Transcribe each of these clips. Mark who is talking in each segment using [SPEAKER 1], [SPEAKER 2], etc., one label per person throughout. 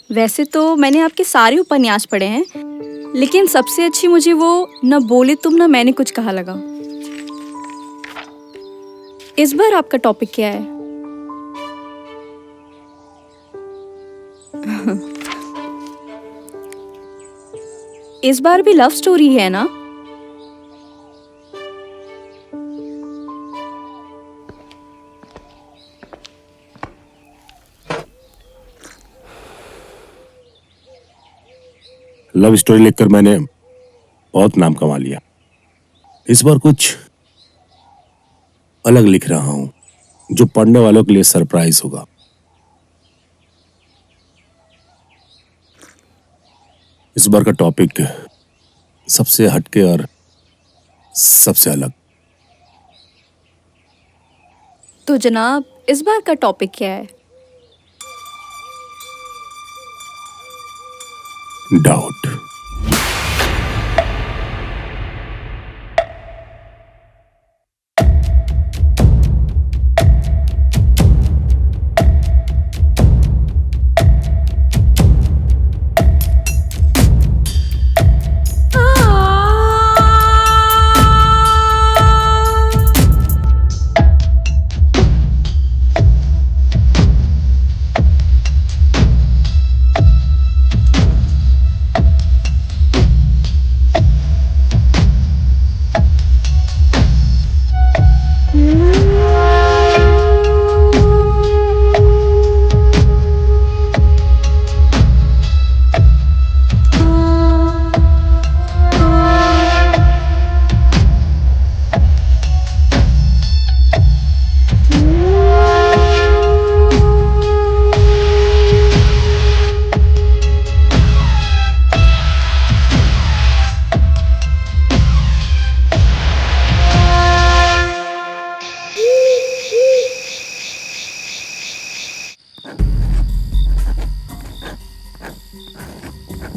[SPEAKER 1] वैसे तो मैंने आपके सारे उपन्यास पढ़े हैं, लेकिन सबसे अच्छी मुझे वो न बोले तुम न मैंने कुछ कहा लगा। इस बार आपका टॉपिक क्या है? इस बार भी लव स्टोरी है ना?
[SPEAKER 2] लव स्टोरी लिखकर मैंने बहुत नाम कमा लिया। इस बार कुछ अलग लिख रहा हूं जो पढ़ने वालों के लिए सरप्राइज होगा। इस बार का टॉपिक सबसे हटके और सबसे अलग।
[SPEAKER 1] तो जनाब, इस बार का टॉपिक क्या है?
[SPEAKER 2] डाउट।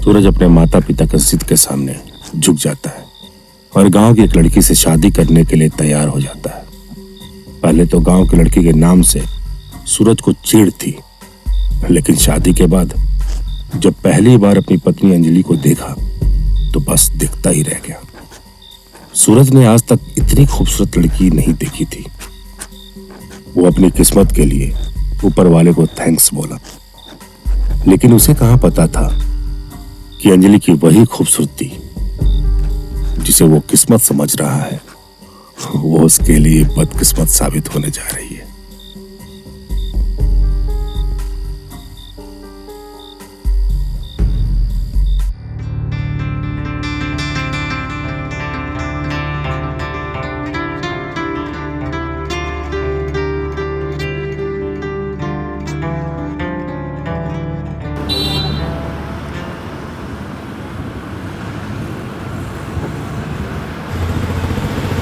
[SPEAKER 2] सूरज अपने माता पिता की जिद के सामने झुक जाता है और गांव की एक लड़की से शादी करने के लिए तैयार हो जाता है। पहले तो गांव की लड़की के नाम से सूरज को चिढ़ थी, लेकिन शादी के बाद जब पहली बार अपनी पत्नी अंजलि को देखा तो बस दिखता ही रह गया। सूरज ने आज तक इतनी खूबसूरत लड़की नहीं देखी थी। वो अपनी किस्मत के लिए ऊपर वाले को थैंक्स बोला, लेकिन उसे कहां पता था कि अंजलि की वही खूबसूरती जिसे वो किस्मत समझ रहा है, वो उसके लिए बदकिस्मत साबित होने जा रही है।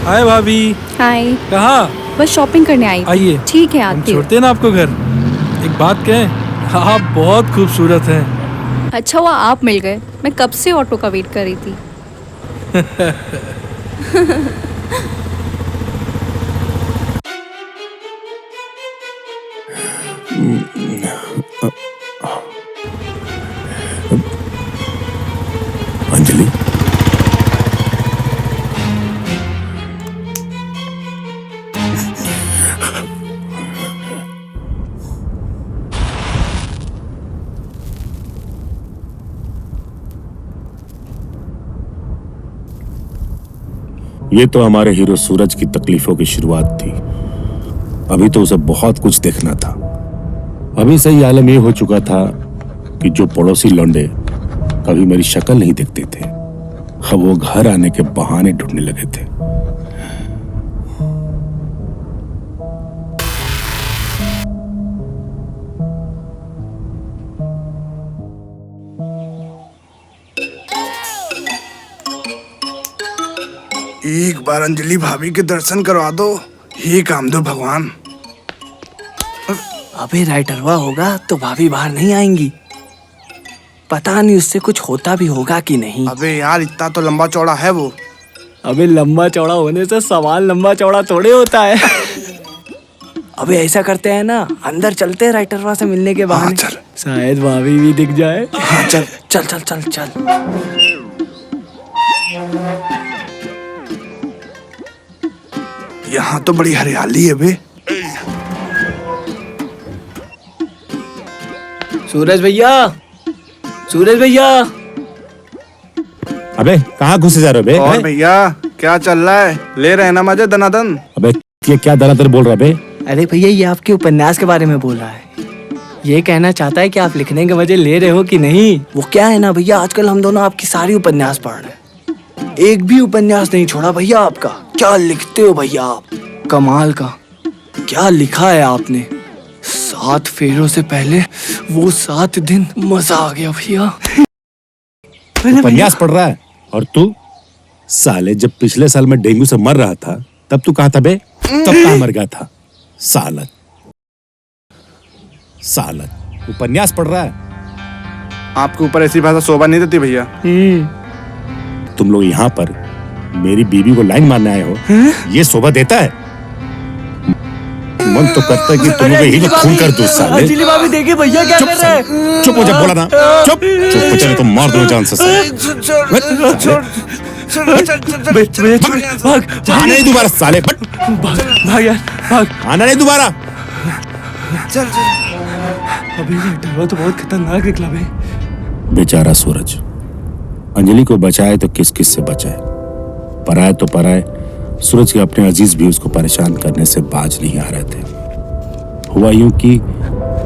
[SPEAKER 3] हाय भाभी।
[SPEAKER 1] हाय।
[SPEAKER 3] कहाँ?
[SPEAKER 1] बस शॉपिंग करने आई थी।
[SPEAKER 3] आइए।
[SPEAKER 1] ठीक है,
[SPEAKER 3] हम
[SPEAKER 1] आती हूँ।
[SPEAKER 3] छोड़ते हैं ना आपको घर। एक बात कहें, आप बहुत खूबसूरत हैं।
[SPEAKER 1] अच्छा हुआ आप मिल गए, मैं कब से ऑटो का वेट कर रही थी।
[SPEAKER 2] अंजलि, ये तो हमारे हीरो सूरज की तकलीफों की शुरुआत थी। अभी तो उसे बहुत कुछ देखना था। अभी सही आलम ये हो चुका था कि जो पड़ोसी लौंडे कभी मेरी शक्ल नहीं देखते थे, अब वो घर आने के बहाने ढूंढने लगे थे।
[SPEAKER 4] एक बार अंजलि भाभी के दर्शन करवा दो, हे काम दो भगवान।
[SPEAKER 5] अबे राइटरवा होगा तो भाभी बाहर नहीं आएंगी। पता नहीं उससे कुछ होता भी होगा कि नहीं।
[SPEAKER 4] अबे यार, इतना तो लंबा चौड़ा है वो।
[SPEAKER 5] अबे लंबा चौड़ा होने से सवाल लंबा चौड़ा थोड़े होता है। अबे ऐसा करते हैं ना, अंदर चलते हैं राइटरवा से मिलने के
[SPEAKER 4] हाँ,
[SPEAKER 5] बहाने।
[SPEAKER 4] चल।
[SPEAKER 5] शायद भाभी भी दिख जाए।
[SPEAKER 4] हाँ चल।
[SPEAKER 5] चल चल चल चल।
[SPEAKER 4] यहाँ तो बड़ी हरियाली है बे।
[SPEAKER 5] सूरज भैया, सूरज भैया।
[SPEAKER 2] अबे कहाँ घुसे जा रहे हो बे?
[SPEAKER 4] और
[SPEAKER 2] हैं?
[SPEAKER 4] भैया क्या चल रहा है? ले रहे हैं ना मजे दनादन?
[SPEAKER 2] अबे ये क्या दरादर बोल रहा बे?
[SPEAKER 5] अरे भैया ये आपके उपन्यास के बारे में बोल रहा है। ये कहना चाहता है कि आप लिखने के मजे ले रहे हो कि नहीं। वो क्या है ना भैया, आजकल हम दोनों आपकी सारी उपन्यास पढ़ रहे हैं, एक भी उपन्यास नहीं छोड़ा भैया आपका। क्या लिखते हो भैया आप, कमाल का। क्या लिखा है आपने, 7 फेरों से पहले वो 7 दिन, मजा आ गया भैया।
[SPEAKER 2] उपन्यास पढ़ रहा है और तू साले जब पिछले साल में डेंगू से मर रहा था तब तू कहाँ था बे? तब कहाँ मर गया था? सालत सालत उपन्यास पढ़ रहा है।
[SPEAKER 4] आपके ऊपर ऐसी भाषा शोभा नहीं देती भैया।
[SPEAKER 2] तुम लोग यहाँ पर मेरी बीवी को लाइन मारने आए हो, ये शोभा देता है? मन तो करता है कि तुम लोग ही खून कर दो साले।
[SPEAKER 5] अंजलि भाभी देखिए भैया क्या कर रहे हैं।
[SPEAKER 2] चुप हो जा, बोला ना चुप चुप हो, चले तो मार दो जान से।
[SPEAKER 5] भाग
[SPEAKER 2] आना नहीं दोबारा साले,
[SPEAKER 5] भाग यार भाग।
[SPEAKER 2] आना नहीं दोबारा।
[SPEAKER 5] अभी ये तो बहुत खतरनाक निकला भाई।
[SPEAKER 2] बेचारा सूरज, अंजलि को बचाए तो किस किस से बचाए, पराए तो पराए। सूरज के अपने अजीज भी उसको परेशान करने से बाज नहीं आ रहे थे। हुआ यूं कि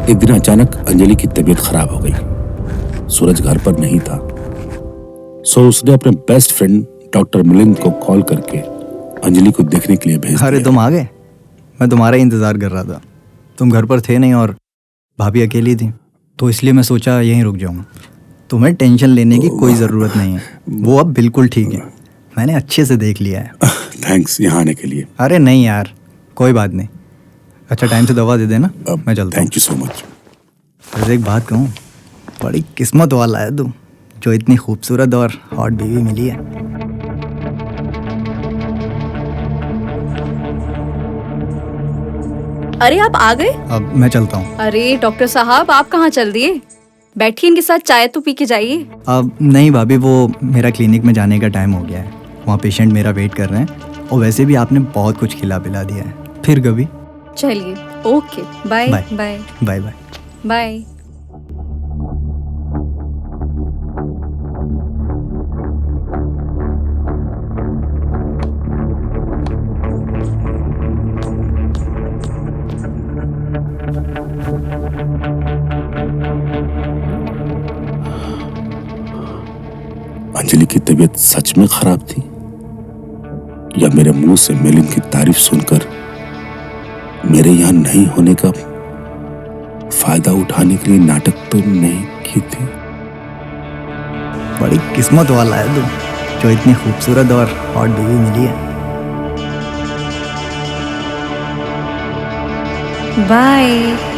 [SPEAKER 2] एक दिन अचानक अंजलि की तबीयत खराब हो गई। सूरज घर पर नहीं था, सो उसने अपने बेस्ट फ्रेंड डॉक्टर मिलिंद को कॉल करके अंजलि को देखने के लिए भेज
[SPEAKER 6] अरे
[SPEAKER 2] दिया।
[SPEAKER 6] तुम आ गए, मैं तुम्हारा ही इंतज़ार कर रहा था। तुम घर पर थे नहीं और भाभी अकेली थी, तो इसलिए मैं सोचा यहीं रुक जाऊँ। तुम्हें टेंशन लेने की कोई ज़रूरत नहीं है, वो अब बिल्कुल ठीक है। मैंने अच्छे से देख लिया है।
[SPEAKER 2] थैंक्स यहाँ आने के लिए।
[SPEAKER 6] अरे नहीं यार, कोई बात नहीं। अच्छा टाइम से दवा दे देना, मैं चलता हूँ।
[SPEAKER 2] Thank you so much.
[SPEAKER 6] वैसे एक बात कहूँ, बड़ी किस्मत वाला है तू, जो इतनी खूबसूरत और हॉट बीवी मिली है।
[SPEAKER 1] अरे आप आ गए?
[SPEAKER 6] अब मैं चलता हूँ।
[SPEAKER 1] अरे डॉक्टर साहब आप कहाँ चल दिए? बैठिए, इनके साथ चाय तो पी के जाइए।
[SPEAKER 6] अब नहीं भाभी, वो मेरा क्लिनिक में जाने का टाइम हो गया है। वहाँ पेशेंट मेरा वेट कर रहे हैं, और वैसे भी आपने बहुत कुछ खिला पिला दिया है। फिर कभी।
[SPEAKER 1] चलिए, okay, bye
[SPEAKER 6] bye.
[SPEAKER 1] Bye
[SPEAKER 6] bye bye.
[SPEAKER 1] Bye.
[SPEAKER 2] Anjali की तबीयत सच में खराब थी या मेरे मुंह से मिलिंद की तारीफ सुनकर मेरे यहाँ नहीं होने का फायदा उठाने के लिए नाटक तो नहीं की थी?
[SPEAKER 6] बड़ी किस्मत वाला है तू, जो इतनी खूबसूरत और हॉट बीवी मिली है।
[SPEAKER 1] बाय।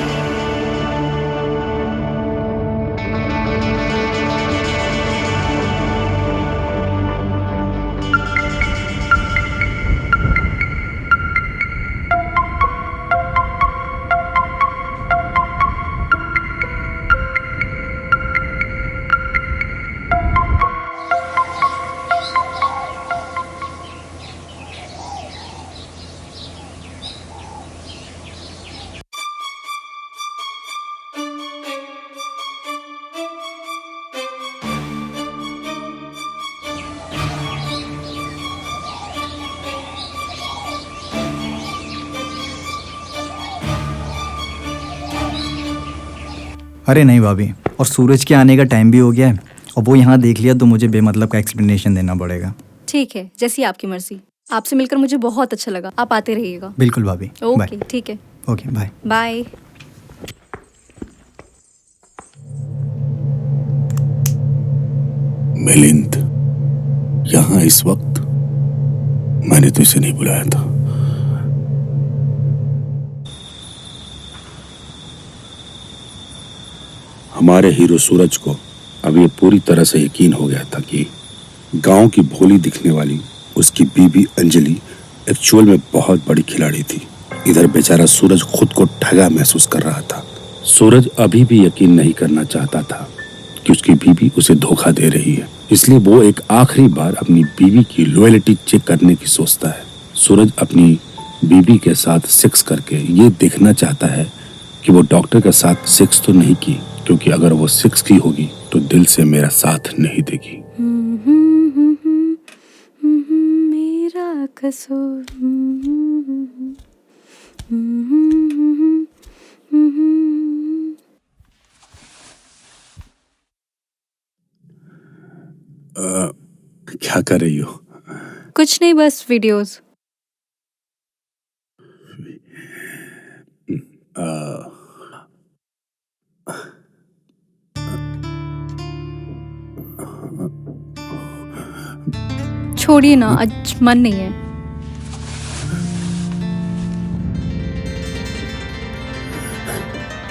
[SPEAKER 6] अरे नहीं भाभी, और सूरज के आने का टाइम भी हो गया है, और वो यहाँ देख लिया तो मुझे बेमतलब का एक्सप्लेनेशन देना पड़ेगा।
[SPEAKER 1] ठीक है, जैसी आपकी मर्जी। आपसे मिलकर मुझे बहुत अच्छा लगा। आप आते रहिएगा।
[SPEAKER 6] बिल्कुल भाभी।
[SPEAKER 1] ओके, ठीक है,
[SPEAKER 6] ओके बाय।
[SPEAKER 1] बाय।
[SPEAKER 2] मिलिंद यहाँ इस वक्त? मैंने तो इसे नहीं बुलाया था। हमारे हीरो सूरज को अब ये पूरी तरह से यकीन हो गया था कि गांव की भोली दिखने वाली उसकी बीबी अंजलि एक्चुअल में बहुत बड़ी खिलाड़ी थी इधर बेचारा सूरज खुद को ठगा महसूस कर रहा था। सूरज अभी भी यकीन नहीं करना चाहता था कि उसकी बीवी उसे धोखा दे रही है, इसलिए वो एक आखिरी बार अपनी बीवी की लॉयल्टी चेक करने की सोचता है। सूरज अपनी बीवी के साथ सेक्स करके ये देखना चाहता है कि वो डॉक्टर के साथ सेक्स तो नहीं की, क्योंकि अगर वो सेक्स की होगी तो दिल से मेरा साथ नहीं देगी।
[SPEAKER 1] मेरा कसूर।
[SPEAKER 2] क्या कर रही हो?
[SPEAKER 1] कुछ नहीं, बस वीडियोस। छोड़िए ना, आज मन नहीं है।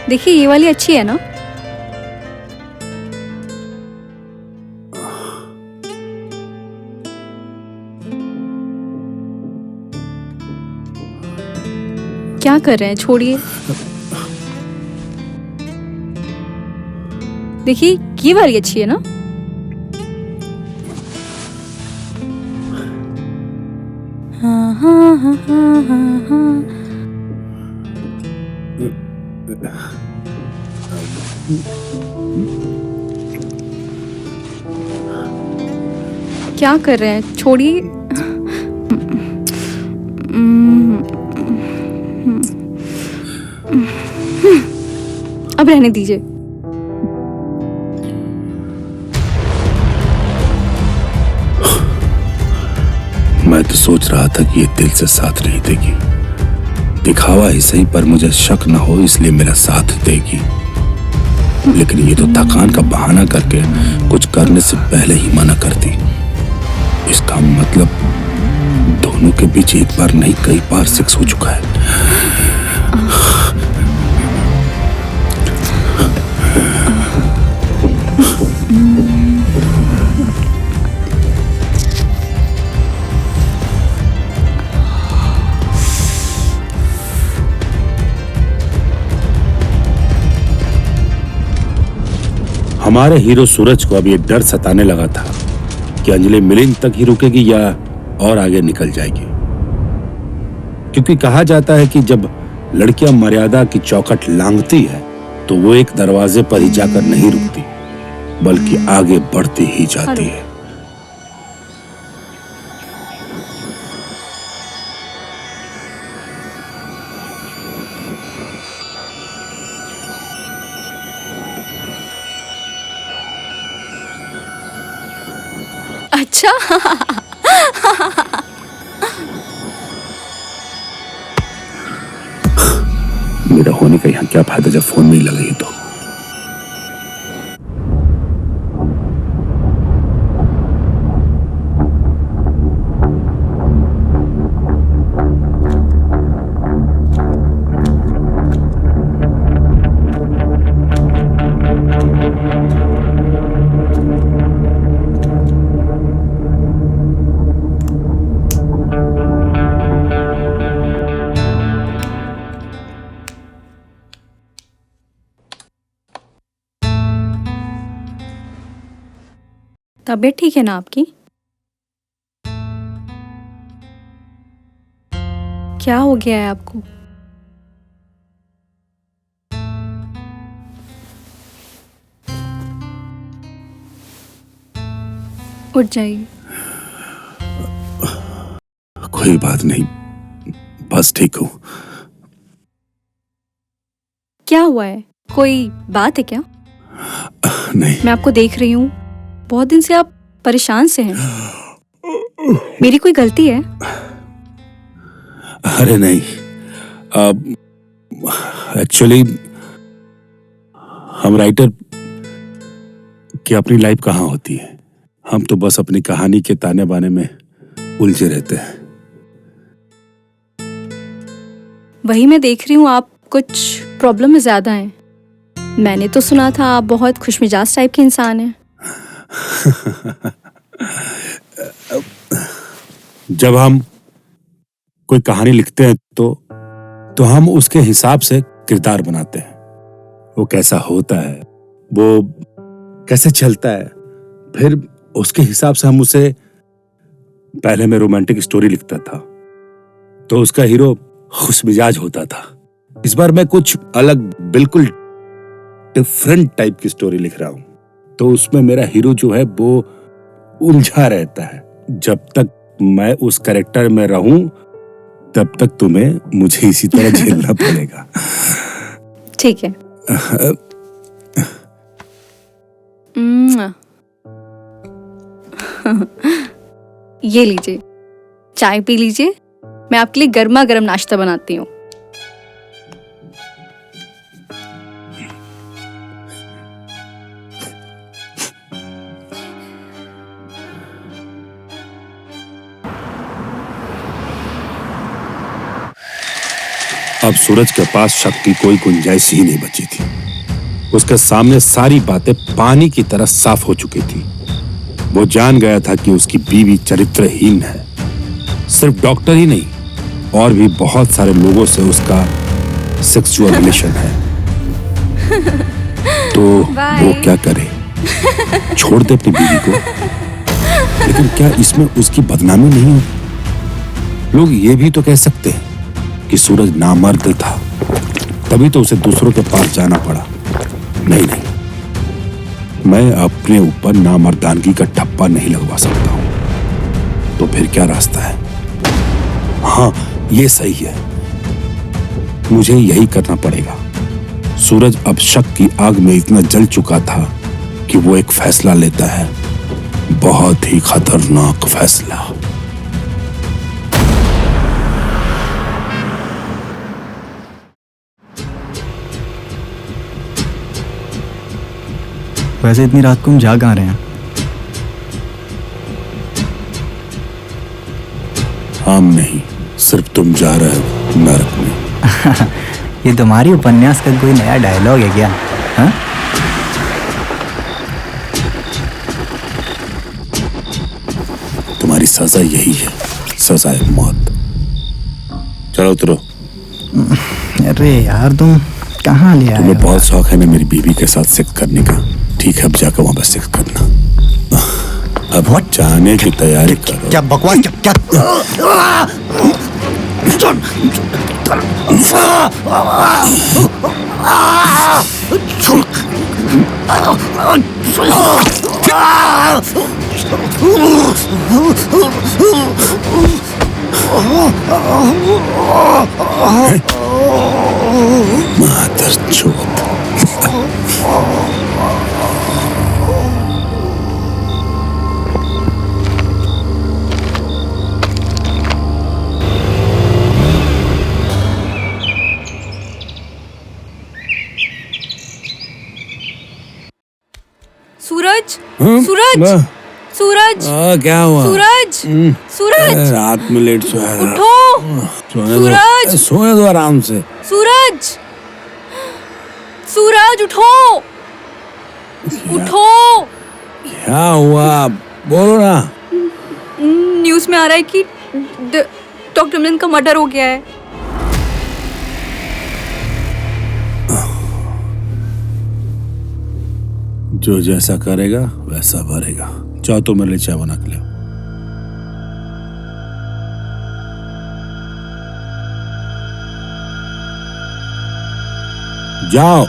[SPEAKER 1] देखिए ये वाली अच्छी है ना? क्या कर रहे हैं, छोड़िए। देखिए ये वाली अच्छी है ना? हाँ हाँ हाँ हाँ हाँ हाँ। क्या कर रहे हैं, छोड़िए। अब रहने दीजिए।
[SPEAKER 2] मैं तो सोच रहा था कि ये दिल से साथ नहीं देगी, दिखावा ही सही, पर मुझे शक न हो इसलिए मेरा साथ देगी। लेकिन ये तो थकान का बहाना करके कुछ करने से पहले ही मना करती। इसका मतलब दोनों के बीच एक बार नहीं कई बार सेक्स हो चुका है। हमारे हीरो सूरज को अब ये डर सताने लगा था कि अंजलि मिलिंद तक ही रुकेगी या और आगे निकल जाएगी, क्योंकि कहा जाता है कि जब लड़कियां मर्यादा की चौखट लांघती है तो वो एक दरवाजे पर ही जाकर नहीं रुकती बल्कि आगे बढ़ती ही जाती है।
[SPEAKER 1] अच्छा।
[SPEAKER 2] मेरा होने का यहाँ क्या फायदा जब फोन नहीं लगा तो।
[SPEAKER 1] तबीयत ठीक है ना आपकी? क्या हो गया है आपको? उठ जाइए।
[SPEAKER 2] कोई बात नहीं, बस ठीक हूँ।
[SPEAKER 1] क्या हुआ है, कोई बात है क्या?
[SPEAKER 2] नहीं।
[SPEAKER 1] मैं आपको देख रही हूँ, बहुत दिन से आप परेशान से हैं। मेरी कोई गलती है?
[SPEAKER 2] अरे नहीं, एक्चुअली हम राइटर की अपनी लाइफ कहाँ होती है, हम तो बस अपनी कहानी के ताने बाने में उलझे रहते हैं।
[SPEAKER 1] वही मैं देख रही हूँ, आप कुछ प्रॉब्लम में ज्यादा हैं। मैंने तो सुना था आप बहुत खुशमिजाज टाइप के इंसान हैं।
[SPEAKER 2] जब हम कोई कहानी लिखते हैं तो तो हम उसके हिसाब से किरदार बनाते हैं। वो कैसा होता है, वो कैसे चलता है, फिर उसके हिसाब से हम उसे, पहले मैं रोमांटिक स्टोरी लिखता था तो उसका हीरो खुश मिजाज होता था। इस बार मैं कुछ अलग, बिल्कुल डिफरेंट टाइप की स्टोरी लिख रहा हूं, तो उसमें मेरा हीरो जो है वो उलझा रहता है। जब तक मैं उस कैरेक्टर में रहूं तब तक तुम्हें मुझे इसी तरह झेलना पड़ेगा।
[SPEAKER 1] ठीक है। ये लीजिए, चाय पी लीजिए, मैं आपके लिए गर्मा गर्म नाश्ता बनाती हूँ।
[SPEAKER 2] अब सूरज के पास शक की कोई गुंजाइश ही नहीं बची थी। उसके सामने सारी बातें पानी की तरह साफ हो चुकी थी। वो जान गया था कि उसकी बीवी चरित्रहीन है। सिर्फ डॉक्टर ही नहीं, और भी बहुत सारे लोगों से उसका सेक्सुअल रिलेशन है। तो वो क्या करे? छोड़ दे अपनी बीवी को? लेकिन क्या इसमें उसकी बदनामी नहीं हो? लोग ये भी तो कह सकते हैं कि सूरज नामर्द था, तभी तो उसे दूसरों के पास जाना पड़ा। नहीं नहीं, मैं अपने ऊपर नामर्दानगी का ठप्पा नहीं लगवा सकता हूं। तो फिर क्या रास्ता है? हाँ, ये सही है, मुझे यही करना पड़ेगा। सूरज अब शक की आग में इतना जल चुका था कि वो एक फैसला लेता है, बहुत ही खतरनाक फैसला।
[SPEAKER 6] वैसे इतनी रात को हम जा कहाँ रहे हैं?
[SPEAKER 2] हम नहीं, सिर्फ तुम जा रहे हो नरक में।
[SPEAKER 6] ये तुम्हारी उपन्यास का कोई नया डायलॉग है क्या? हाँ?
[SPEAKER 2] तुम्हारी सजा यही है, सजा है मौत। चलो उतरो।
[SPEAKER 6] अरे यार, तुम कहाँ ले आए
[SPEAKER 2] तुम्हें
[SPEAKER 6] हो?
[SPEAKER 2] बहुत शौक है ना मेरी बीवी के साथ सेक्स करने का। ठीक है, अब जाकर वहां पर सेक्स करना। अब जाने की तैयारी करो।
[SPEAKER 6] क्या बकवास, क्या
[SPEAKER 2] मादरचोद।
[SPEAKER 1] सूरज, सूरज, सूरज,
[SPEAKER 2] क्या हुआ?
[SPEAKER 1] सूरज, सूरज,
[SPEAKER 2] रात में लेट सोया था।
[SPEAKER 1] उठो, सूरज,
[SPEAKER 2] सोने दो आराम से।
[SPEAKER 1] सूरज, सूरज, उठो, उठो।
[SPEAKER 2] क्या हुआ? बोलो ना।
[SPEAKER 1] न्यूज़ में आ रहा है कि डॉक्टर मिलन का मर्डर हो गया है।
[SPEAKER 2] जो जैसा करेगा वैसा भरेगा। चाहो तो मेरे लिए चाय बना के ले। जाओ।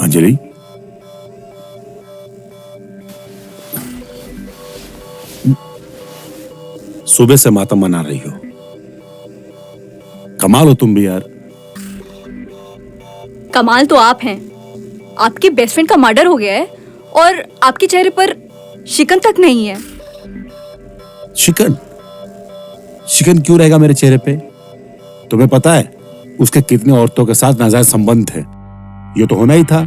[SPEAKER 2] अंजलि, सुबह से मातम मना रही हो। कमाल हो तुम भी यार।
[SPEAKER 1] कमाल तो आप हैं। आपके बेस्ट फ्रेंड का मर्डर हो गया है और आपके चेहरे पर शिकन तक नहीं है।
[SPEAKER 2] शिकन? शिकन क्यों रहेगा मेरे चेहरे पे? तुम्हें पता है उसके कितने औरतों के साथ नाजायज संबंध है? ये तो होना ही था।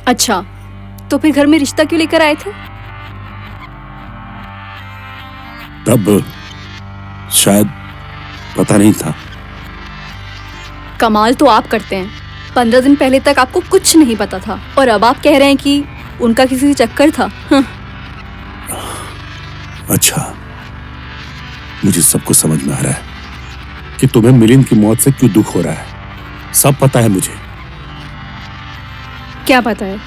[SPEAKER 1] अच्छा, तो फिर घर में रिश्ता क्यों लेकर आए थे?
[SPEAKER 2] तब शायद पता नहीं था।
[SPEAKER 1] कमाल तो आप करते हैं। 15 दिन पहले तक आपको कुछ नहीं पता था और अब आप कह रहे हैं कि उनका किसी से चक्कर था।
[SPEAKER 2] अच्छा, मुझे सब कुछ समझ में आ रहा है कि तुम्हें मिलिंद की मौत से क्यों दुख हो रहा है। सब पता है मुझे।
[SPEAKER 1] क्या पता है?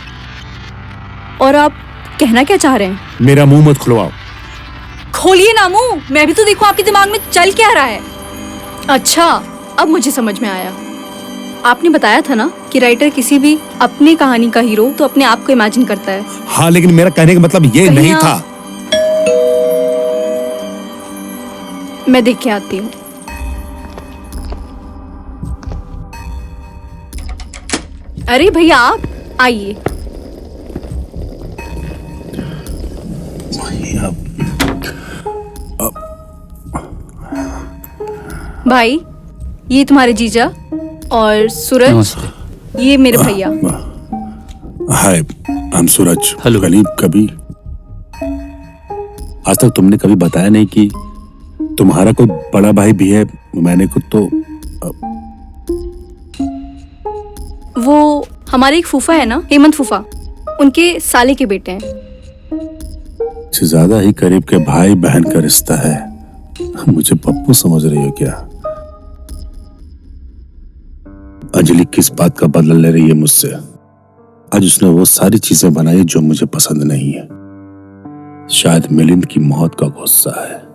[SPEAKER 1] और आप कहना क्या चाह रहे हैं?
[SPEAKER 2] मेरा मुंह मत खुलवाओ।
[SPEAKER 1] खोलिए ना मुंह, मैं भी तो देखूं आपके दिमाग में चल क्या रहा है। अच्छा, अब मुझे समझ में आया। आपने बताया था ना कि राइटर किसी भी अपनी कहानी का हीरो तो अपने आप को इमेजिन करता है।
[SPEAKER 2] हाँ, लेकिन मेरा कहने का मतलब ये
[SPEAKER 1] कहीं
[SPEAKER 2] नहीं
[SPEAKER 1] आप-
[SPEAKER 2] था।
[SPEAKER 1] मैं देख के आती हूँ। अरे भैया, आप आइए। भाई, ये तुम्हारे जीजा और सूरज, ये मेरे भैया।
[SPEAKER 2] हाय, हम सूरज।
[SPEAKER 7] हेलो।
[SPEAKER 2] गरीब कभी आज तक तुमने कभी बताया नहीं कि तुम्हारा कोई बड़ा भाई भी है। मैंने खुद तो
[SPEAKER 1] वो हमारे एक फूफा है ना, हेमंत फूफा, उनके साले के बेटे हैं।
[SPEAKER 2] से ज्यादा ही करीब के भाई बहन का रिश्ता है। मुझे पप्पू समझ रही हो क्या? अंजलि किस बात का बदला ले रही है मुझसे? आज उसने वो सारी चीजें बनाई जो मुझे पसंद नहीं है। शायद मिलिंद की मौत का गुस्सा है।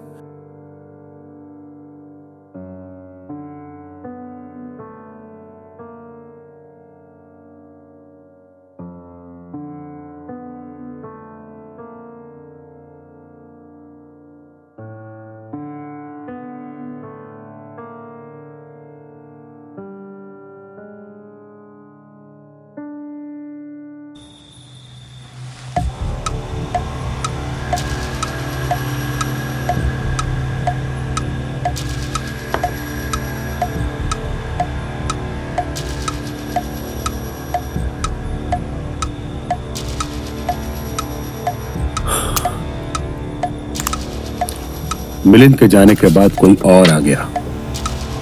[SPEAKER 2] मिलिंद के जाने के बाद कोई और आ गया।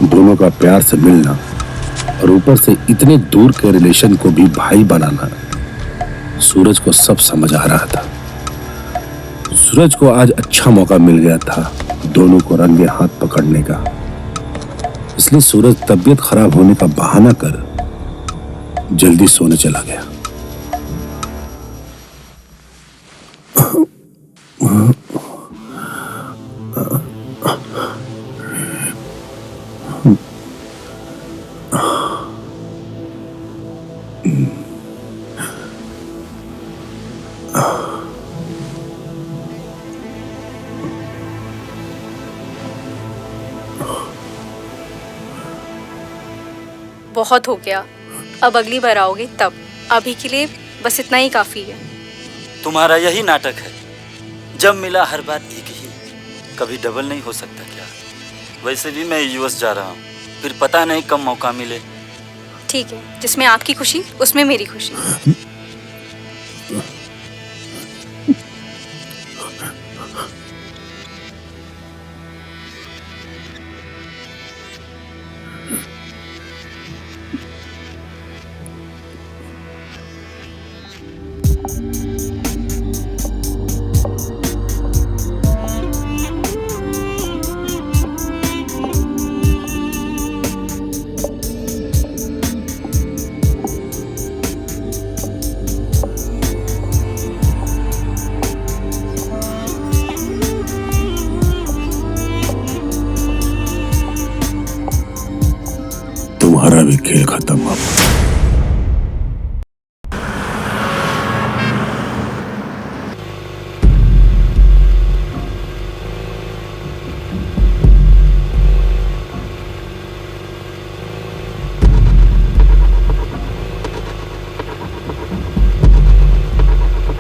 [SPEAKER 2] दोनों का प्यार से मिलना और ऊपर से इतने दूर के रिलेशन को भी भाई बनाना, सूरज को सब समझ आ रहा था। सूरज को आज अच्छा मौका मिल गया था दोनों को रंगे हाथ पकड़ने का। इसलिए सूरज तबीयत खराब होने का बहाना कर जल्दी सोने चला गया।
[SPEAKER 1] बहुत हो गया, अब अगली बार आओगे तब। अभी के लिए बस इतना ही काफी है।
[SPEAKER 7] तुम्हारा यही नाटक है, जब मिला हर बार एक ही। कभी डबल नहीं हो सकता क्या? वैसे भी मैं यूएस जा रहा हूँ, फिर पता नहीं कब मौका मिले।
[SPEAKER 1] ठीक है, जिसमें आपकी खुशी उसमें मेरी खुशी।
[SPEAKER 2] तुम्हारा भी खेल खत्म अब।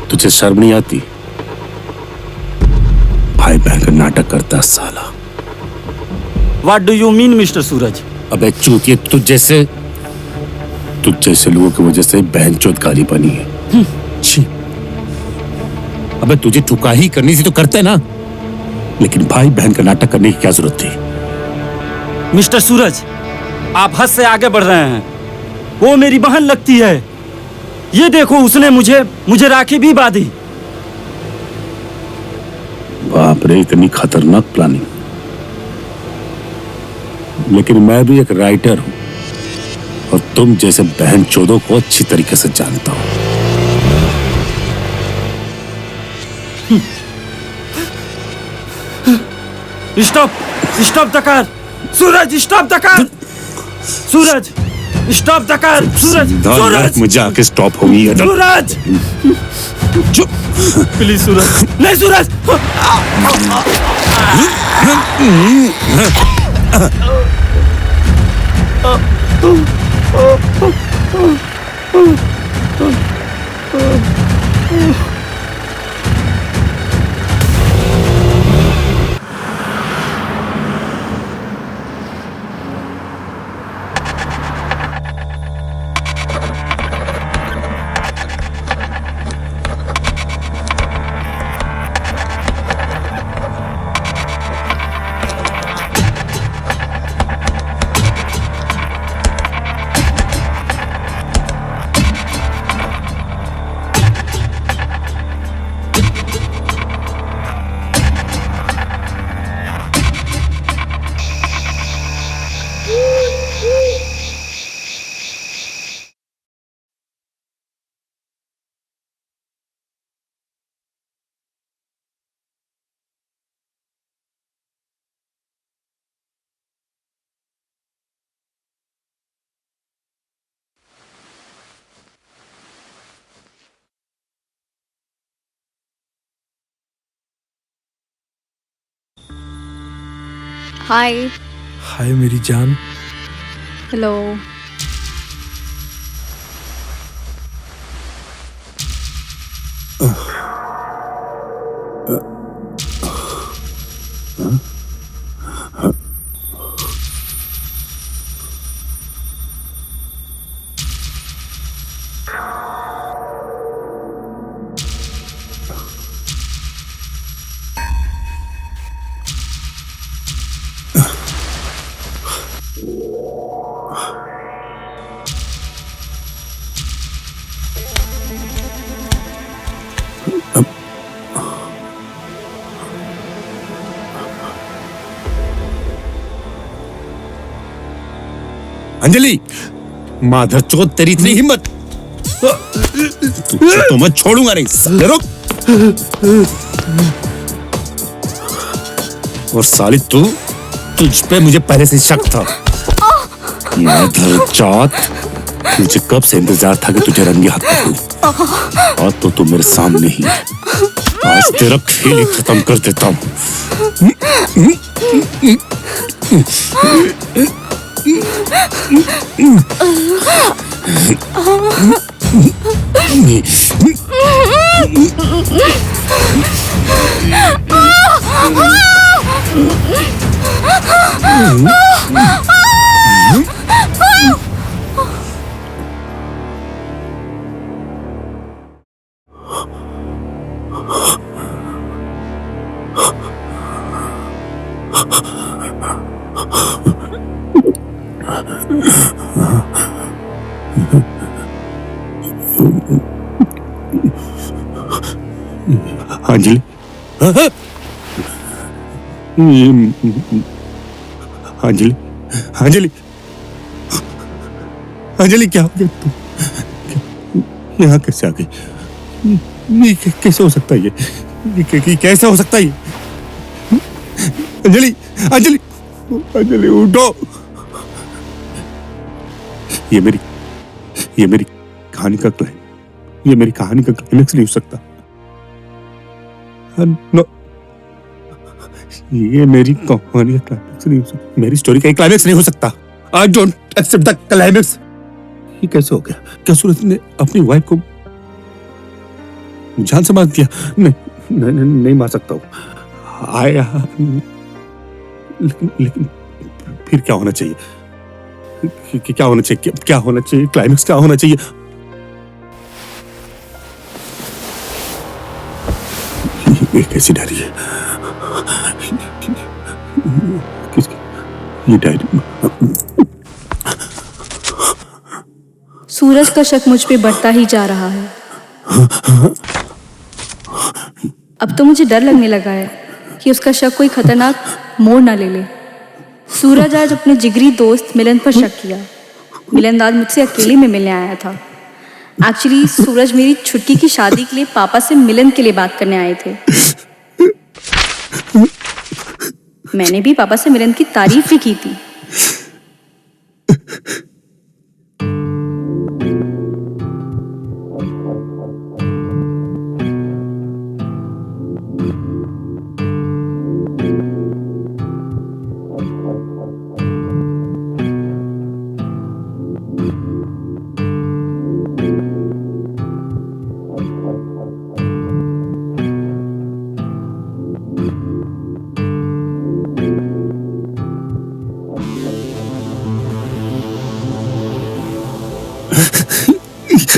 [SPEAKER 2] तुझे शर्म नहीं आती? भाई बहन का नाटक करता साला।
[SPEAKER 7] What do you mean, mister Suraj?
[SPEAKER 2] अबे चूतिए, तुझ जैसे लोगों की वजह से बहनचोद गाली बनी है। छी। अबे तुझे चुकाही करनी थी तो करते ना, लेकिन भाई बहन का नाटक करने की क्या जरूरत थी?
[SPEAKER 7] मिस्टर सूरज, आप हद से आगे बढ़ रहे हैं। वो मेरी बहन लगती है। ये देखो, उसने मुझे राखी भी बांधी।
[SPEAKER 2] बाप रे, इतनी खतरनाक प्लानिंग। लेकिन मैं भी एक राइटर हूं और तुम जैसे बहन चोदों को अच्छी तरीके से जानता हूं।
[SPEAKER 7] Stop the car. Suraj, stop the car. Suraj, stop the car. Suraj,
[SPEAKER 2] मुझे आके स्टॉप होगी।
[SPEAKER 7] सूरज,
[SPEAKER 2] चुप।
[SPEAKER 7] प्लीज सूरज। नहीं सूरज।
[SPEAKER 1] हाय।
[SPEAKER 3] हाय मेरी जान।
[SPEAKER 1] हेलो।
[SPEAKER 2] अंजलि, माधरचोद, तेरी इतनी हिम्मत! तुझे तो मैं छोड़ूंगा नहीं। साले रुक। और साली तुझ पे मुझे पहले से शक था। माधरचोद, मुझे कब से इंतजार था कि तुझे रंगे हाथ पकड़ूं। आज तो तू मेरे सामने ही। आज तेरा खेल ही खत्म कर देता हूं। अंजलि, अंजलि, अंजलि, अंजलि, क्या हो गया? तुम यहाँ कैसे आ गई? ये कैसे हो सकता है? ये कैसे हो सकता है? अंजलि, अंजलि, अंजलि, उठो। ये मेरी कहानी का क्लाइमेक्स, ये मेरी कहानी का क्लाइमेक्स नहीं हो सकता। नो, ये मेरी कहानी का क्लाइमेक्स नहीं हो सकता। मेरी स्टोरी का क्लाइमेक्स नहीं हो सकता। I don't accept the climax. ये कैसे हो गया? क्या सूरज ने अपनी वाइफ को जान से मार दिया? नहीं मार सकता हूँ। लेकिन फिर क्या होना चाहिए? क्या होना चाहिए, क्या होना चाहिए, क्लाइमेक्स क्या होना चाहिए? ये कैसी डायरी है? किसकी ये डायरी?
[SPEAKER 1] सूरज का शक मुझ पे बढ़ता ही जा रहा है। अब तो मुझे डर लगने लगा है कि उसका शक कोई खतरनाक मोड़ ना ले ले। सूरज आज अपने जिगरी दोस्त मिलन पर शक किया। मिलन आज मुझसे अकेले में मिलने आया था। एक्चुअली सूरज मेरी छुट्टी की शादी के लिए पापा से मिलन के लिए बात करने आए थे। मैंने भी पापा से मिलन की तारीफ भी की थी।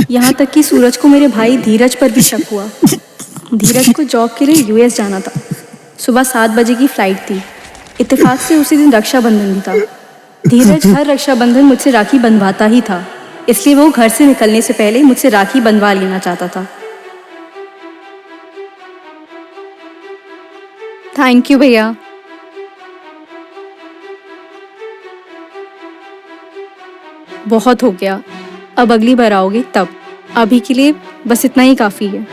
[SPEAKER 1] यहाँ तक कि सूरज को मेरे भाई धीरज पर भी शक हुआ। धीरज को जॉब के लिए यूएस जाना था। सुबह 7 बजे की फ्लाइट थी। इत्तेफाक से उसी दिन रक्षाबंधन भी था। धीरज हर रक्षाबंधन मुझसे राखी बंधवाता ही था, इसलिए वो घर से निकलने से पहले मुझसे राखी बंधवा लेना चाहता था। थैंक यू भैया। बहुत हो गया, अब अगली बार आओगे तब। अभी के लिए बस इतना ही काफी है।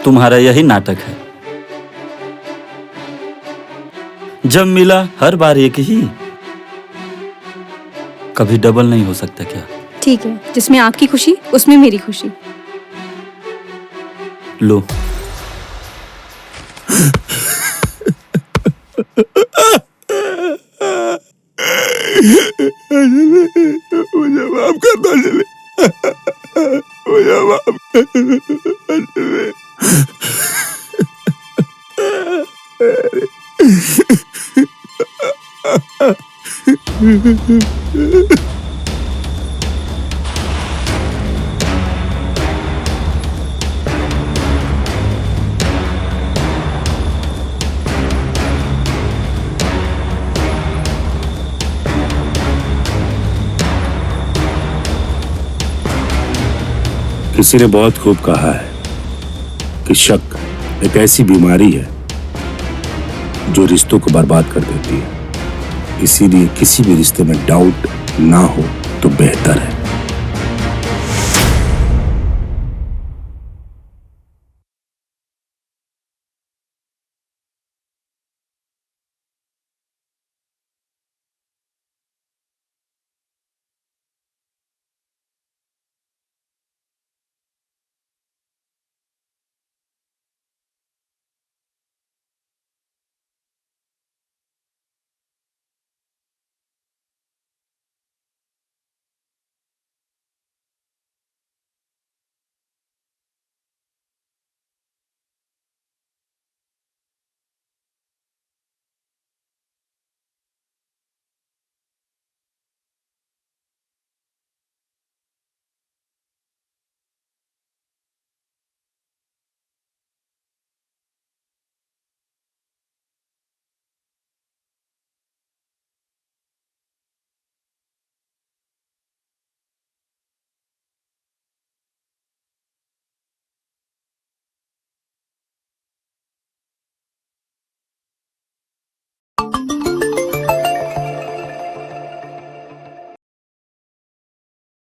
[SPEAKER 7] तुम्हारा यही नाटक है। जब मिला हर बार एक ही, कभी डबल नहीं हो सकता क्या?
[SPEAKER 1] ठीक है, जिसमें आपकी खुशी उसमें मेरी खुशी।
[SPEAKER 7] लो।
[SPEAKER 2] मुझे माफ कर दो अंजलि, मुझे माफ कर दो अंजलि। किसी ने बहुत खूब कहा है कि शक एक ऐसी बीमारी है जो रिश्तों को बर्बाद कर देती है। इसीलिए किसी भी रिश्ते में डाउट ना हो तो बेहतर